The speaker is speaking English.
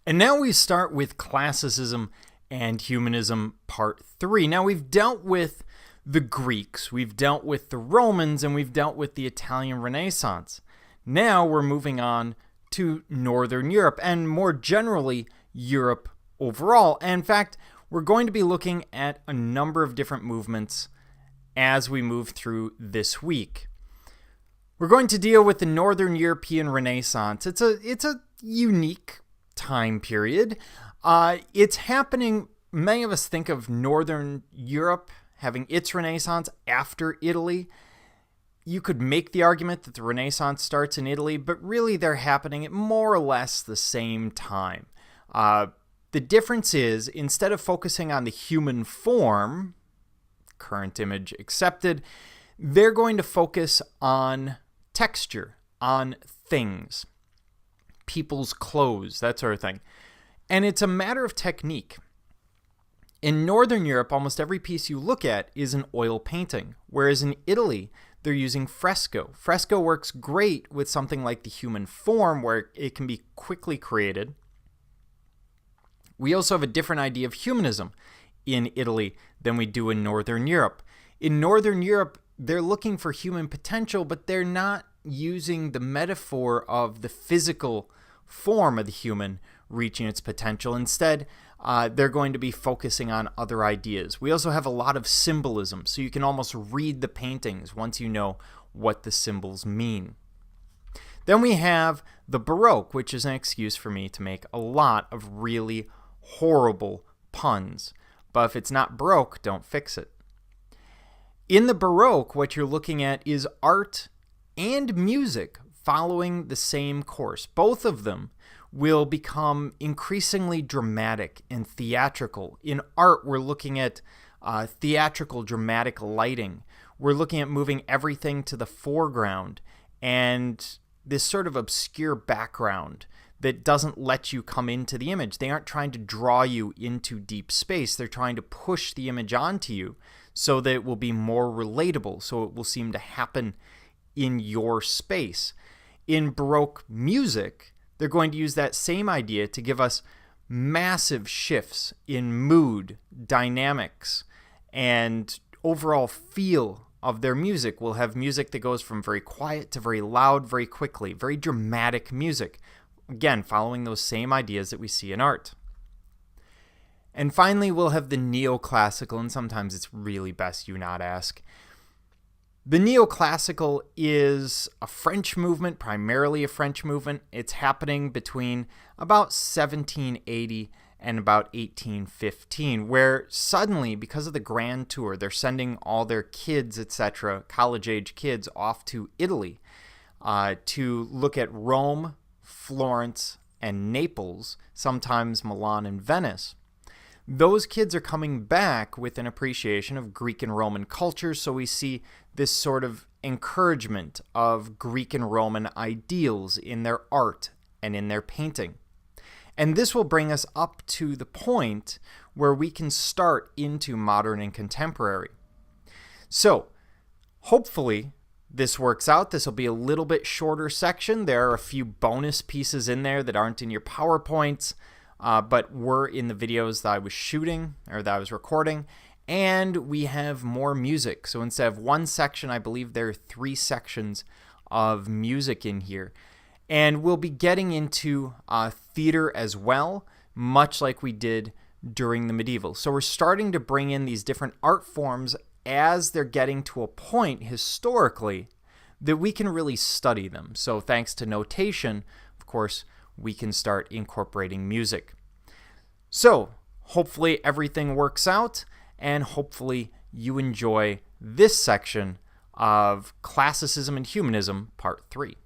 And now we start with Classicism and Humanism Part 3. Now we've dealt with the Greeks, we've dealt with the Romans, and we've dealt with the Italian Renaissance. Now we're moving on to Northern Europe, and more generally, Europe overall. And in fact, we're going to be looking at a number of different movements as we move through this week. We're going to deal with the Northern European Renaissance. It's a unique time period. It's happening, many of us think of Northern Europe having its Renaissance after Italy. You could make the argument that the Renaissance starts in Italy, but really they're happening at more or less the same time. The difference is, instead of focusing on the human form, current image accepted, they're going to focus on texture, on things, people's clothes, that sort of thing. And it's a matter of technique. In Northern Europe, almost every piece you look at is an oil painting, whereas in Italy, they're using fresco. Fresco works great with something like the human form, where it can be quickly created. We also have a different idea of humanism in Italy than we do in Northern Europe. In Northern Europe, they're looking for human potential, but they're not using the metaphor of the physical form of the human reaching its potential. Instead, they're going to be focusing on other ideas. We also have a lot of symbolism, so you can almost read the paintings once you know what the symbols mean. Then we have the Baroque, which is an excuse for me to make a lot of really horrible puns. But if it's not Baroque, don't fix it. In the Baroque, what you're looking at is art and music following the same course. Both of them will become increasingly dramatic and theatrical. In art, we're looking at theatrical, dramatic lighting. We're looking at moving everything to the foreground and this sort of obscure background that doesn't let you come into the image. They aren't trying to draw you into deep space. They're trying to push the image onto you so that it will be more relatable, so it will seem to happen in your space. In Baroque music, they're going to use that same idea to give us massive shifts in mood, dynamics, and overall feel of their music. We'll have music that goes from very quiet to very loud very quickly, very dramatic music. Again, following those same ideas that we see in art. And finally, we'll have the Neoclassical, and sometimes it's really best you not ask. The Neoclassical is a French movement, primarily a French movement. It's happening between about 1780 and about 1815, where suddenly, because of the Grand Tour, they're sending all their kids, etc., college-age kids, off to Italy to look at Rome, Florence, and Naples, sometimes Milan and Venice. Those kids are coming back with an appreciation of Greek and Roman culture, so we see this sort of encouragement of Greek and Roman ideals in their art and in their painting. And this will bring us up to the point where we can start into modern and contemporary. So, hopefully, this works out. This will be a little bit shorter section. There are a few bonus pieces in there that aren't in your PowerPoints, but were in the videos that I was shooting or that I was recording. And we have more music. So instead of one section, I believe there are 3 sections of music in here. And we'll be getting into theater as well, much like we did during the medieval. So we're starting to bring in these different art forms as they're getting to a point historically that we can really study them. So thanks to notation, of course, we can start incorporating music. So hopefully everything works out, and hopefully you enjoy this section of Classicism and Humanism, Part 3.